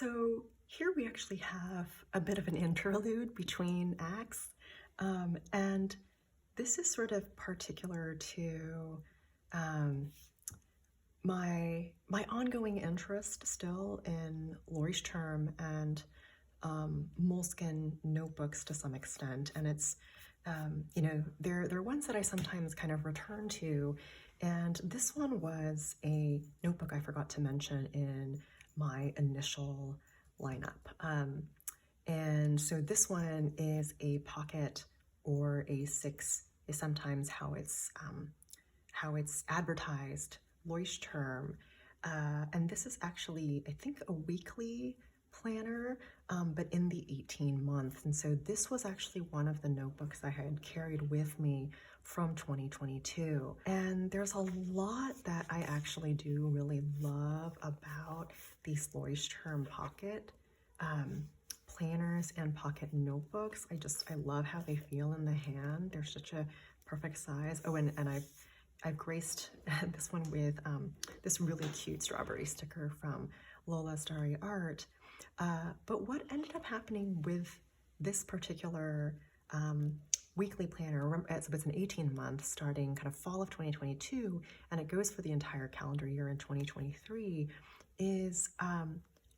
So here we actually have a bit of an interlude between acts, and this is sort of particular to my ongoing interest still in Leuchtturm and Moleskine notebooks to some extent, and it's they're ones that I sometimes kind of return to, and this one was a notebook I forgot to mention in my initial lineup. And so this one is a pocket, or a 6 is sometimes how it's advertised, Leuchtturm. And this is actually, I think, a weekly planner, but in the 18 months. And so this was actually one of the notebooks I had carried with me from 2022. And there's a lot that I actually do really love about these Leuchtturm pocket planners and pocket notebooks. I love how they feel in the hand. They're such a perfect size. Oh, and I've graced this one with this really cute strawberry sticker from Lola Starry Art. But what ended up happening with this particular weekly planner, so it's an 18-month starting kind of fall of 2022, and it goes for the entire calendar year in 2023, is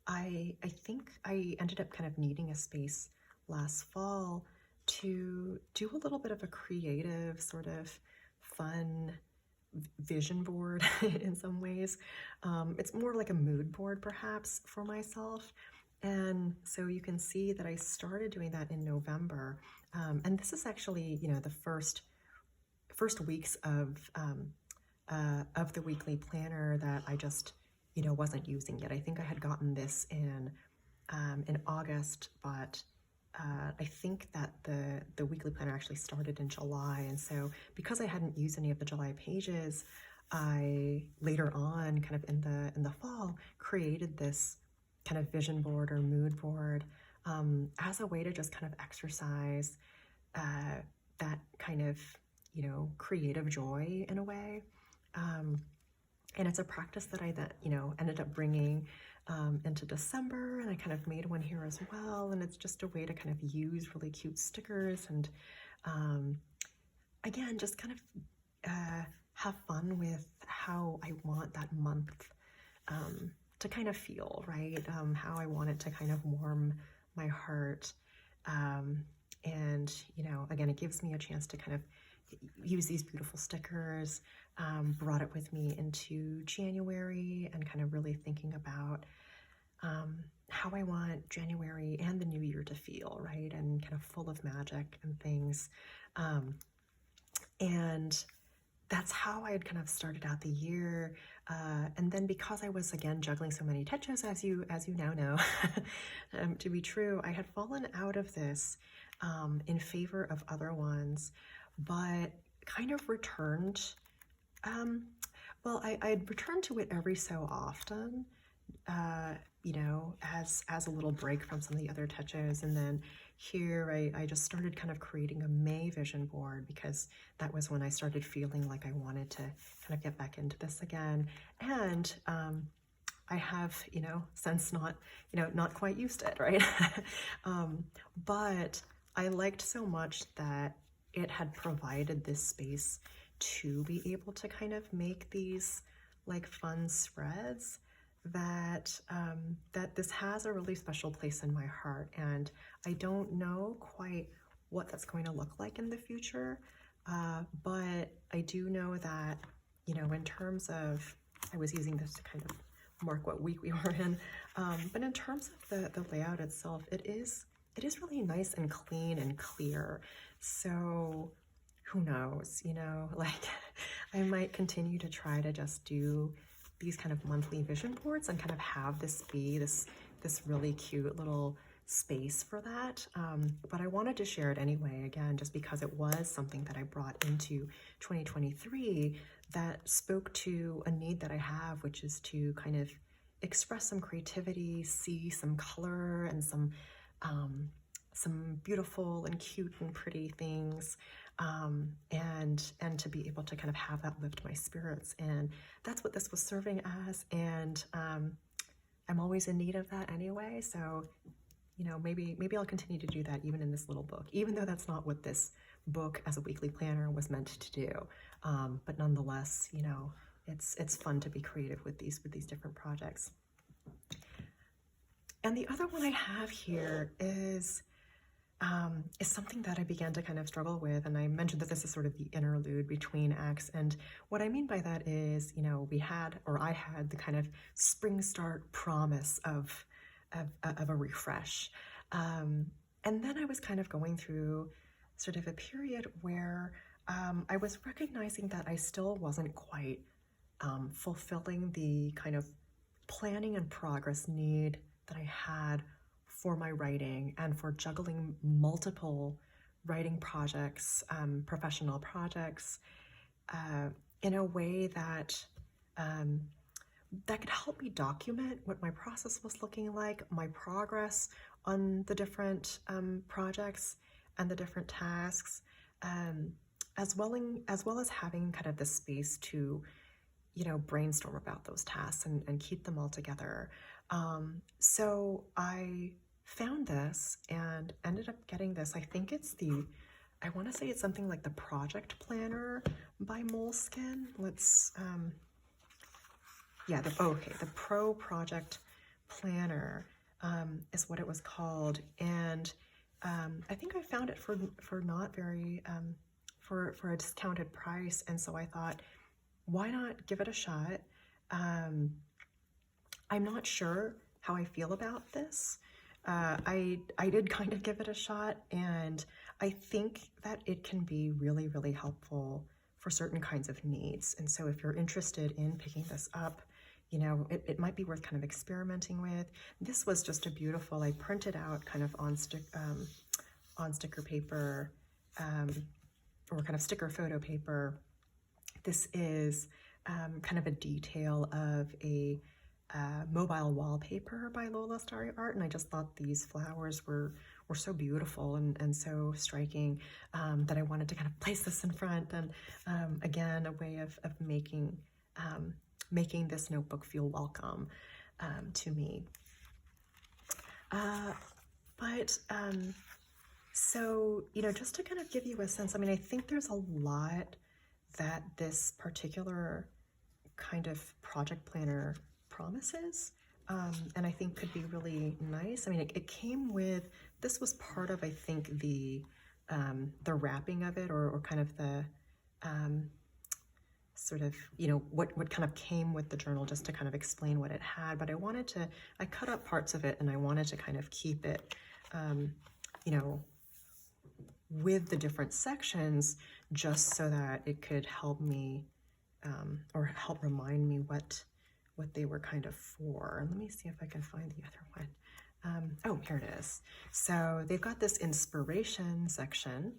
I think I ended up kind of needing a space last fall to do a little bit of a creative, sort of fun vision board in some ways. It's more like a mood board perhaps for myself. And so you can see that I started doing that in November. And this is actually, the first weeks of the weekly planner that I just, wasn't using yet. I think I had gotten this in August, but I think that the weekly planner actually started in July. And so because I hadn't used any of the July pages, I later on, kind of in the fall, created this kind of vision board or mood board as a way to just kind of exercise that kind of, creative joy in a way. And it's a practice that I then, ended up bringing into December, and I kind of made one here as well. And it's just a way to kind of use really cute stickers and, again, just kind of have fun with how I want that month to kind of feel, right? How I want it to kind of warm my heart. And, again, it gives me a chance to kind of use these beautiful stickers, brought it with me into January, and kind of really thinking about how I want January and the new year to feel, right? And kind of full of magic and things. And that's how I had kind of started out the year. And then because I was, again, juggling so many techos, as you now know, to be true, I had fallen out of this in favor of other ones, but kind of returned, I'd returned to it every so often, as a little break from some of the other techos. And then here I just started kind of creating a May vision board, because that was when I started feeling like I wanted to kind of get back into this again. And I have, since not quite used it, right? But I liked so much that it had provided this space to be able to kind of make these like fun spreads, that that this has a really special place in my heart. And I don't know quite what that's going to look like in the future, but I do know that, in terms of, I was using this to kind of mark what week we were in, but in terms of the layout itself, it is really nice and clean and clear. So who knows, like I might continue to try to just do these kind of monthly vision boards and kind of have this be this really cute little space for that. But I wanted to share it anyway, again, just because it was something that I brought into 2023 that spoke to a need that I have, which is to kind of express some creativity, see some color and some beautiful and cute and pretty things, and to be able to kind of have that lift my spirits. And that's what this was serving as. And I'm always in need of that anyway. So, you know, maybe I'll continue to do that even in this little book, even though that's not what this book as a weekly planner was meant to do. But nonetheless, you know, it's fun to be creative with these different projects. And the other one I have here is something that I began to kind of struggle with. And I mentioned that this is sort of the interlude between acts. And what I mean by that is, you know, I had the kind of spring start promise of a refresh. And then I was kind of going through sort of a period where I was recognizing that I still wasn't quite fulfilling the kind of planning and progress need that I had for my writing and for juggling multiple writing projects, professional projects, in a way that that could help me document what my process was looking like, my progress on the different projects and the different tasks, as well as having kind of the space to, you know, brainstorm about those tasks and keep them all together. So I found this and ended up getting this. I think I want to say it's something like the Project Planner by Moleskine. The Pro Project Planner is what it was called. And I think I found it for not very, for a discounted price. And so I thought, why not give it a shot? I'm not sure how I feel about this. I did kind of give it a shot, and I think that it can be really, really helpful for certain kinds of needs. And so if you're interested in picking this up, you know, it might be worth kind of experimenting with. This was just a beautiful, I printed out kind of on sticker paper, or kind of sticker photo paper. This is kind of a detail of a mobile wallpaper by Lola Starry Art, and I just thought these flowers were so beautiful and so striking that I wanted to kind of place this in front, and again, a way of making this notebook feel welcome to me. So, you know, just to kind of give you a sense, I mean, I think there's a lot that this particular kind of project planner promises, and I think could be really nice. I mean, it came with, this was part of, I think, the wrapping of it, or kind of the sort of, you know, what kind of came with the journal, just to kind of explain what it had. But I cut up parts of it, and I wanted to kind of keep it, you know, with the different sections, just so that it could help me, or help remind me what they were kind of for. Let me see if I can find the other one. Oh, here it is. So they've got this inspiration section,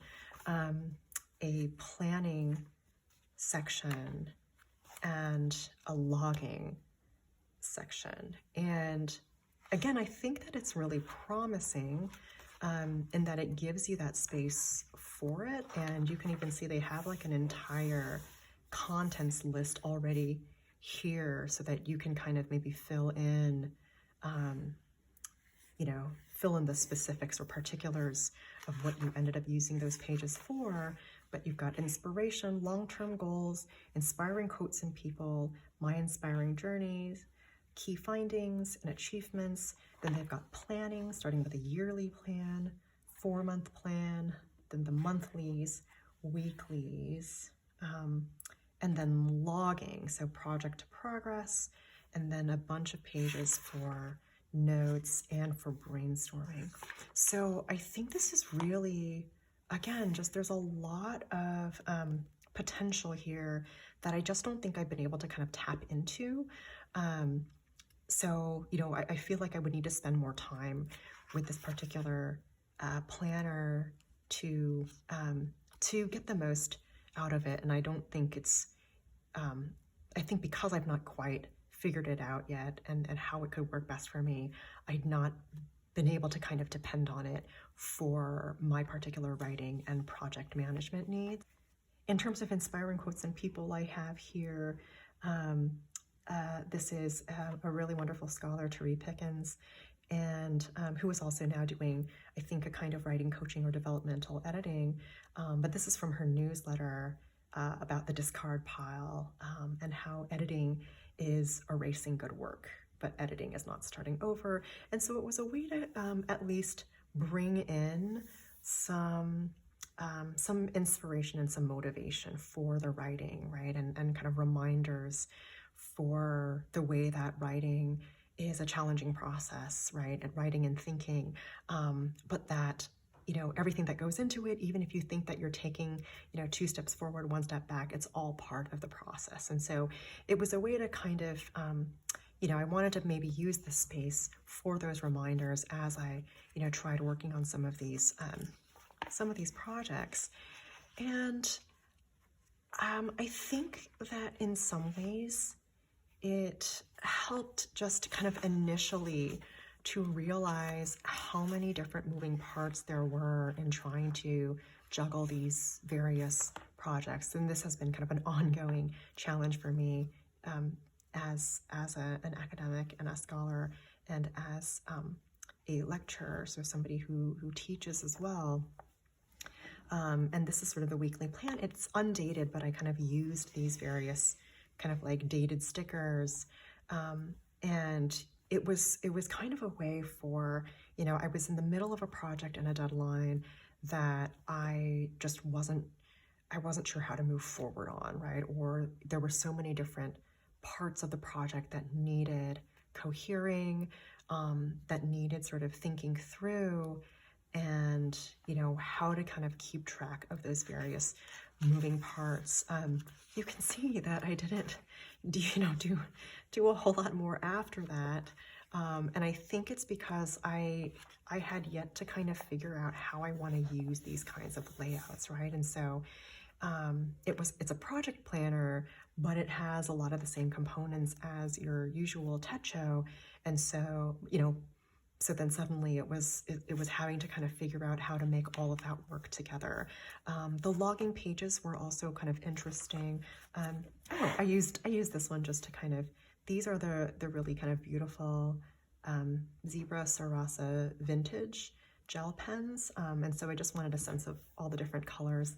a planning section, and a logging section. And again, I think that it's really promising, in that it gives you that space for it. And you can even see they have like an entire contents list already here, so that you can kind of maybe fill in, you know, fill in the specifics or particulars of what you ended up using those pages for. But you've got inspiration, long-term goals, inspiring quotes and people, my inspiring journeys, key findings and achievements. Then they've got planning, starting with a yearly plan, 4-month plan, then the monthlies, weeklies, and then logging, so project progress, and then a bunch of pages for notes and for brainstorming. So I think this is really, again, just there's a lot of potential here that I just don't think I've been able to kind of tap into. So, you know, I feel like I would need to spend more time with this particular planner to get the most out of it. And I don't think it's, I think because I've not quite figured it out yet and how it could work best for me, I'd not been able to kind of depend on it for my particular writing and project management needs. In terms of inspiring quotes and people, I have here This is a really wonderful scholar, Terry Pickens, and who is also now doing, I think, a kind of writing coaching or developmental editing. But this is from her newsletter about the discard pile and how editing is erasing good work, but editing is not starting over. And so it was a way to at least bring in some inspiration and some motivation for the writing, right? And kind of reminders for the way that writing is a challenging process, right? And writing and thinking, but that, you know, everything that goes into it, even if you think that you're taking, you know, 2 steps forward, 1 step back, it's all part of the process. And so it was a way to kind of, you know, I wanted to maybe use this space for those reminders as I, you know, tried working on some of these projects. And I think that in some ways it helped just kind of initially to realize how many different moving parts there were in trying to juggle these various projects. And this has been kind of an ongoing challenge for me as an academic and a scholar and as a lecturer, so somebody who teaches as well. And this is sort of the weekly plan. It's undated, but I kind of used these various kind of like dated stickers. And it was kind of a way for, you know, I was in the middle of a project and a deadline that I just wasn't sure how to move forward on, right? Or there were so many different parts of the project that needed cohering, that needed sort of thinking through, and, you know, how to kind of keep track of those various moving parts. You can see that I didn't do a whole lot more after that. And I think it's because I had yet to kind of figure out how I want to use these kinds of layouts, right? And so it's a project planner, but it has a lot of the same components as your usual techo. And so, you know, so then suddenly it was having to kind of figure out how to make all of that work together. The logging pages were also kind of interesting. I used this one just to kind of, these are the really kind of beautiful Zebra Sarasa vintage gel pens. And so I just wanted a sense of all the different colors,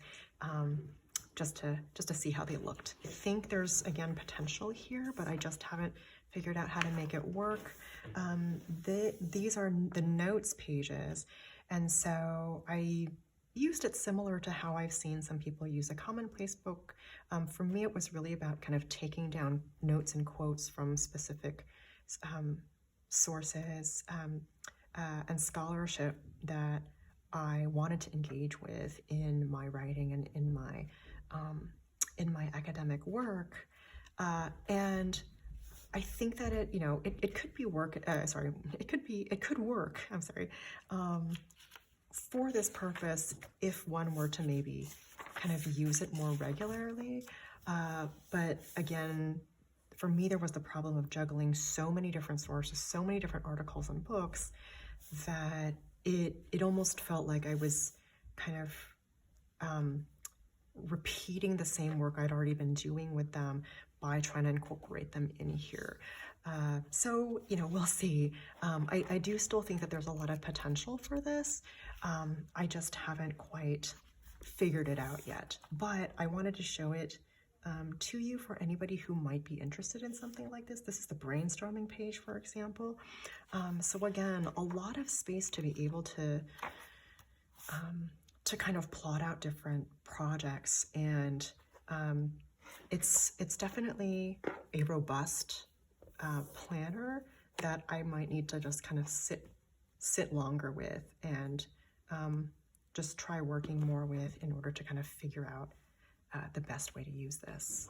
just to see how they looked. I think there's, again, potential here, but I just haven't figured out how to make it work. These are the notes pages, and so I used it similar to how I've seen some people use a commonplace book. For me, it was really about kind of taking down notes and quotes from specific sources and scholarship that I wanted to engage with in my writing and in my academic work, and I think that it could be work. It could work. I'm sorry, for this purpose if one were to maybe kind of use it more regularly. But again, for me, there was the problem of juggling so many different sources, so many different articles and books, that it almost felt like I was kind of repeating the same work I'd already been doing with them by trying to incorporate them in here. So, we'll see. I do still think that there's a lot of potential for this. I just haven't quite figured it out yet, but I wanted to show it to you for anybody who might be interested in something like this. This is the brainstorming page, for example. So again, a lot of space to be able to kind of plot out different projects, and it's definitely a robust planner that I might need to just kind of sit longer with and just try working more with in order to kind of figure out the best way to use this.